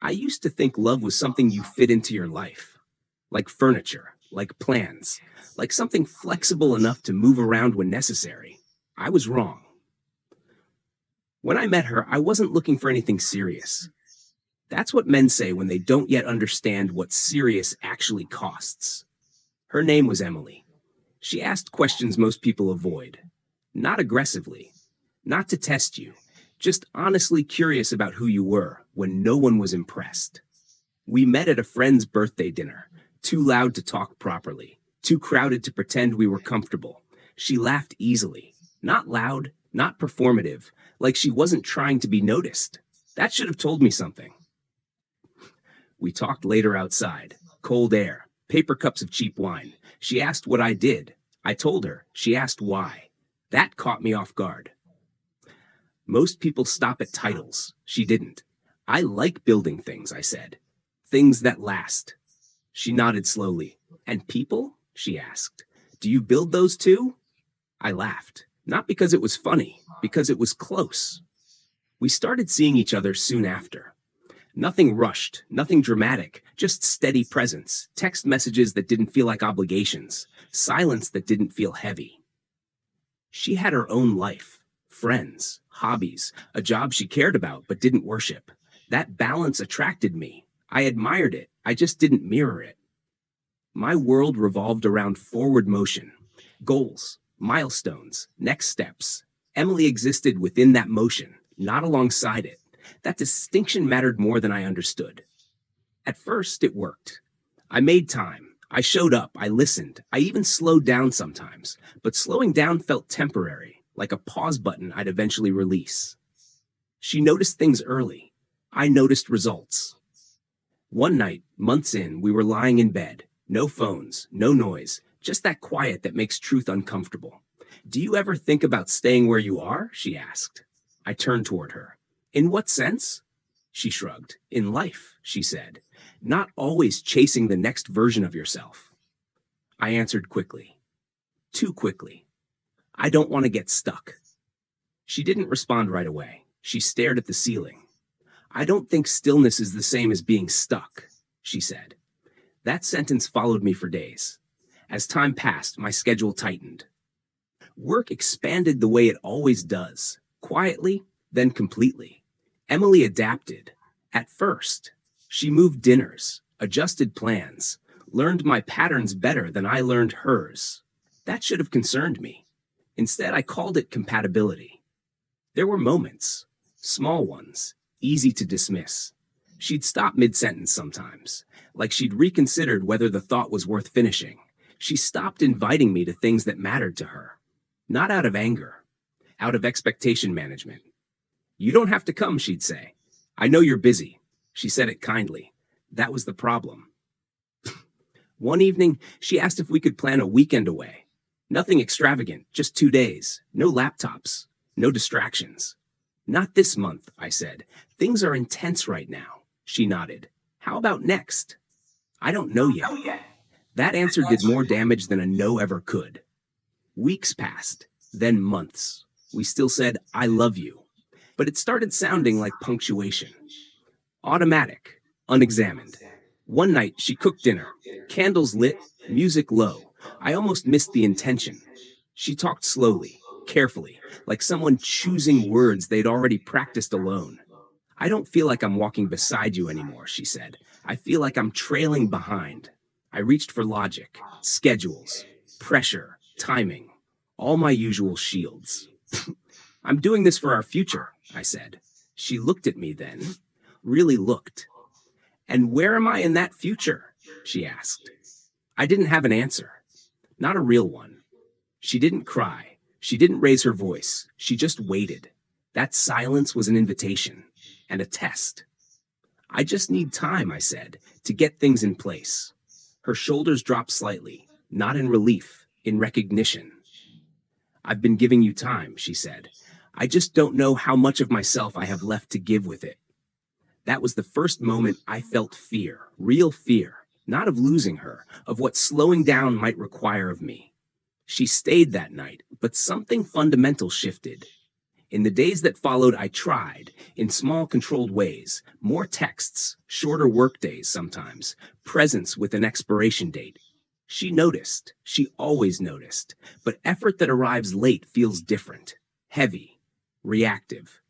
I used to think love was something you fit into your life, like furniture, like plans, like something flexible enough to move around when necessary. I was wrong. When I met her, I wasn't looking for anything serious. That's what men say when they don't yet understand what serious actually costs. Her name was Emily. She asked questions most people avoid. Not aggressively, not to test you, just honestly curious about who you were when no one was impressed. We met at a friend's birthday dinner, too loud to talk properly, too crowded to pretend we were comfortable. She laughed easily, not loud, not performative, like she wasn't trying to be noticed. That should have told me something. We talked later outside. Cold air, paper cups of cheap wine. She asked what I did. I told her. She asked why. That caught me off guard. Most people stop at titles. She didn't. I like building things, I said. Things that last. She nodded slowly. And people? She asked. Do you build those too? I laughed. Not because it was funny, because it was close. We started seeing each other soon after. Nothing rushed, nothing dramatic, just steady presence, text messages that didn't feel like obligations, silence that didn't feel heavy. She had her own life, friends, hobbies, a job she cared about but didn't worship. That balance attracted me. I admired it. I just didn't mirror it. My world revolved around forward motion, goals, milestones, next steps. Emily existed within that motion, not alongside it. That distinction mattered more than I understood. At first, it worked. I made time. I showed up. I listened. I even slowed down sometimes. But slowing down felt temporary, like a pause button I'd eventually release. She noticed things early. I noticed results. One night, months in, we were lying in bed. No phones, no noise, just that quiet that makes truth uncomfortable. Do you ever think about staying where you are? She asked. I turned toward her. In what sense? She shrugged. In life, she said. Not always chasing the next version of yourself. I answered quickly. Too quickly. I don't want to get stuck. She didn't respond right away. She stared at the ceiling. I don't think stillness is the same as being stuck, she said. That sentence followed me for days. As time passed, my schedule tightened. Work expanded the way it always does, quietly, then completely. Emily adapted. At first, she moved dinners, adjusted plans, learned my patterns better than I learned hers. That should have concerned me. Instead, I called it compatibility. There were moments, small ones, easy to dismiss. She'd stop mid-sentence sometimes, like she'd reconsidered whether the thought was worth finishing. She stopped inviting me to things that mattered to her. Not out of anger, out of expectation management. You don't have to come, she'd say. I know you're busy. She said it kindly. That was the problem. One evening, she asked if we could plan a weekend away. Nothing extravagant, just 2 days. No laptops, no distractions. Not this month, I said. Things are intense right now. She nodded. How about next? I don't know yet. That answer did more damage than a no ever could. Weeks passed, then months. We still said, I love you. But it started sounding like punctuation. Automatic, unexamined. One night, she cooked dinner. Candles lit, music low. I almost missed the intention. She talked slowly, carefully, like someone choosing words they'd already practiced alone. I don't feel like I'm walking beside you anymore, she said. I feel like I'm trailing behind. I reached for logic, schedules, pressure, timing, all my usual shields. I'm doing this for our future, I said. She looked at me then, really looked. And where am I in that future? She asked. I didn't have an answer, not a real one. She didn't cry. She didn't raise her voice. She just waited. That silence was an invitation and a test. I just need time, I said, to get things in place. Her shoulders dropped slightly, not in relief, in recognition. I've been giving you time, she said. I just don't know how much of myself I have left to give with it. That was the first moment I felt fear, real fear, not of losing her, of what slowing down might require of me. She stayed that night, but something fundamental shifted. In the days that followed, I tried, in small, controlled ways, more texts, shorter workdays sometimes, presents with an expiration date. She noticed. She always noticed. But effort that arrives late feels different, heavy, reactive.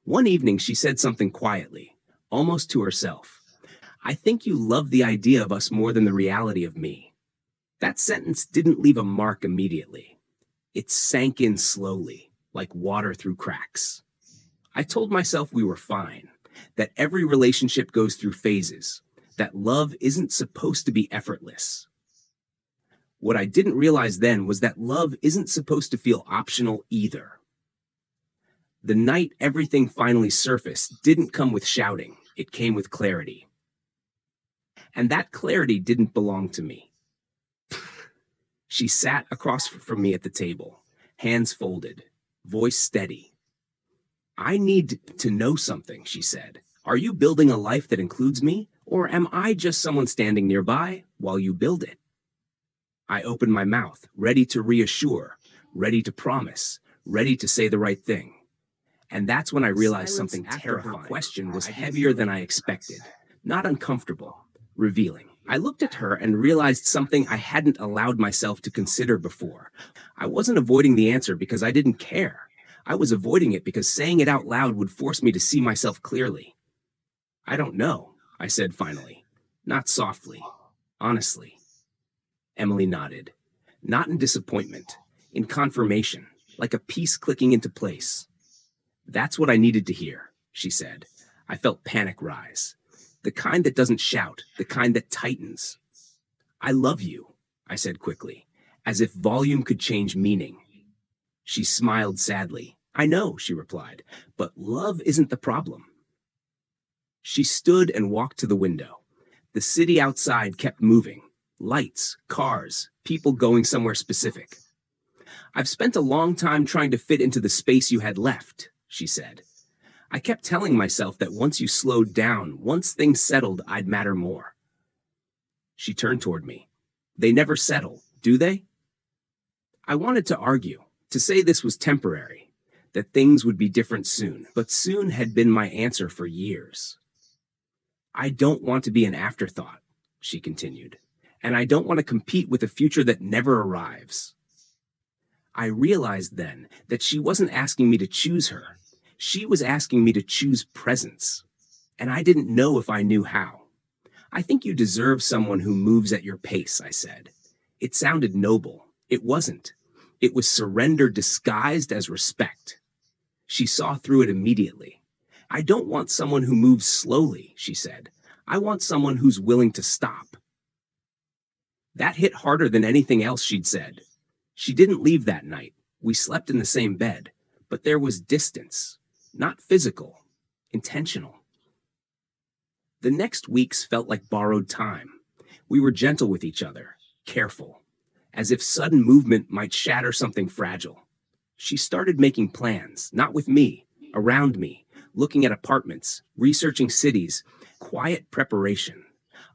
One evening, she said something quietly, almost to herself. I think you love the idea of us more than the reality of me. That sentence didn't leave a mark immediately. It sank in slowly, like water through cracks. I told myself we were fine, that every relationship goes through phases, that love isn't supposed to be effortless. What I didn't realize then was that love isn't supposed to feel optional either. The night everything finally surfaced didn't come with shouting, it came with clarity. And that clarity didn't belong to me. She sat across from me at the table, hands folded, voice steady. I need to know something, she said. Are you building a life that includes me, or am I just someone standing nearby while you build it? I opened my mouth, ready to reassure, ready to promise, ready to say the right thing. And that's when I realized something terrifying. Her question was heavier than I expected, not uncomfortable, revealing. I looked at her and realized something I hadn't allowed myself to consider before. I wasn't avoiding the answer because I didn't care. I was avoiding it because saying it out loud would force me to see myself clearly. I don't know, I said finally, not softly, honestly. Emily nodded, not in disappointment, in confirmation, like a piece clicking into place. That's what I needed to hear, she said. I felt panic rise. The kind that doesn't shout, the kind that tightens. I love you, I said quickly, as if volume could change meaning. She smiled sadly. I know, she replied, but love isn't the problem. She stood and walked to the window. The city outside kept moving. Lights, cars, people going somewhere specific. I've spent a long time trying to fit into the space you had left, she said. I kept telling myself that once you slowed down, once things settled, I'd matter more. She turned toward me. They never settle, do they? I wanted to argue, to say this was temporary, that things would be different soon, but soon had been my answer for years. I don't want to be an afterthought, she continued, and I don't want to compete with a future that never arrives. I realized then that she wasn't asking me to choose her. She was asking me to choose presence, and I didn't know if I knew how. I think you deserve someone who moves at your pace, I said. It sounded noble. It wasn't. It was surrender disguised as respect. She saw through it immediately. I don't want someone who moves slowly, she said. I want someone who's willing to stop. That hit harder than anything else she'd said. She didn't leave that night. We slept in the same bed, but there was distance, not physical, intentional. The next weeks felt like borrowed time. We were gentle with each other, careful, as if sudden movement might shatter something fragile. She started making plans, not with me, around me, looking at apartments, researching cities, quiet preparation.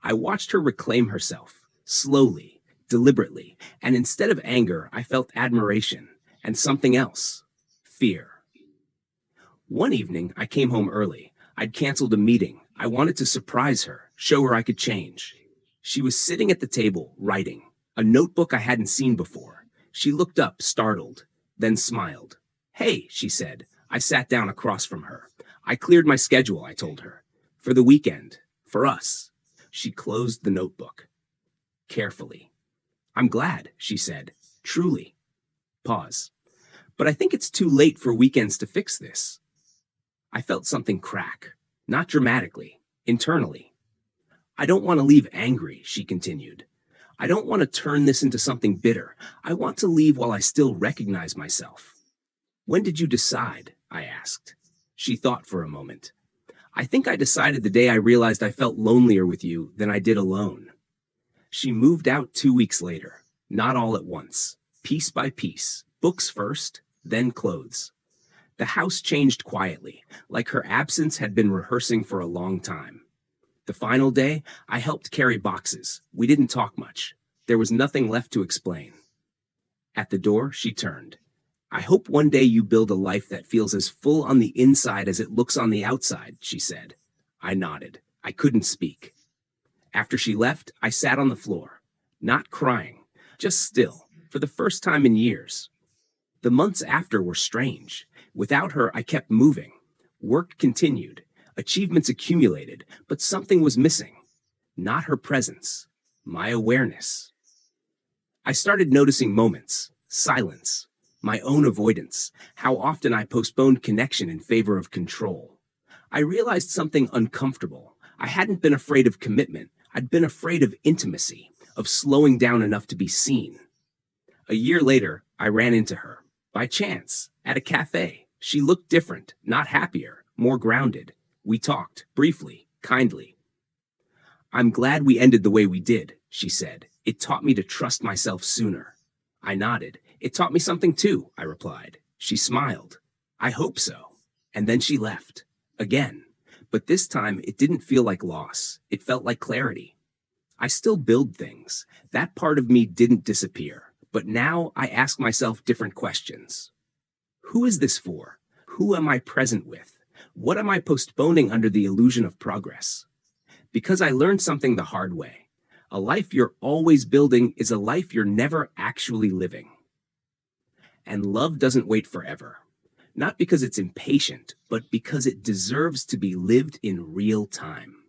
I watched her reclaim herself, slowly, deliberately, and instead of anger, I felt admiration and something else, fear. One evening, I came home early. I'd canceled a meeting. I wanted to surprise her, show her I could change. She was sitting at the table, writing, a notebook I hadn't seen before. She looked up, startled, then smiled. Hey, she said. I sat down across from her. I cleared my schedule, I told her. For the weekend. For us. She closed the notebook. Carefully. I'm glad, she said. Truly. Pause. But I think it's too late for weekends to fix this. I felt something crack. Not dramatically. Internally. I don't want to leave angry, she continued. I don't want to turn this into something bitter. I want to leave while I still recognize myself. When did you decide? I asked. She thought for a moment. I think I decided the day I realized I felt lonelier with you than I did alone. She moved out 2 weeks later. Not all at once. Piece by piece. Books first, then clothes. The house changed quietly, like her absence had been rehearsing for a long time. The final day, I helped carry boxes. We didn't talk much. There was nothing left to explain. At the door, she turned. I hope one day you build a life that feels as full on the inside as it looks on the outside, she said. I nodded. I couldn't speak. After she left, I sat on the floor, not crying, just still, for the first time in years. The months after were strange. Without her, I kept moving. Work continued, achievements accumulated, but something was missing. Not her presence, my awareness. I started noticing moments, silence, my own avoidance, how often I postponed connection in favor of control. I realized something uncomfortable. I hadn't been afraid of commitment. I'd been afraid of intimacy, of slowing down enough to be seen. A year later, I ran into her, by chance, at a cafe. She looked different, not happier, more grounded. We talked, briefly, kindly. I'm glad we ended the way we did, she said. It taught me to trust myself sooner. I nodded. It taught me something too, I replied. She smiled. I hope so. And then she left. Again. But this time, it didn't feel like loss. It felt like clarity. I still build things. That part of me didn't disappear. But now I ask myself different questions. Who is this for? Who am I present with? What am I postponing under the illusion of progress? Because I learned something the hard way. A life you're always building is a life you're never actually living. And love doesn't wait forever. Not because it's impatient, but because it deserves to be lived in real time.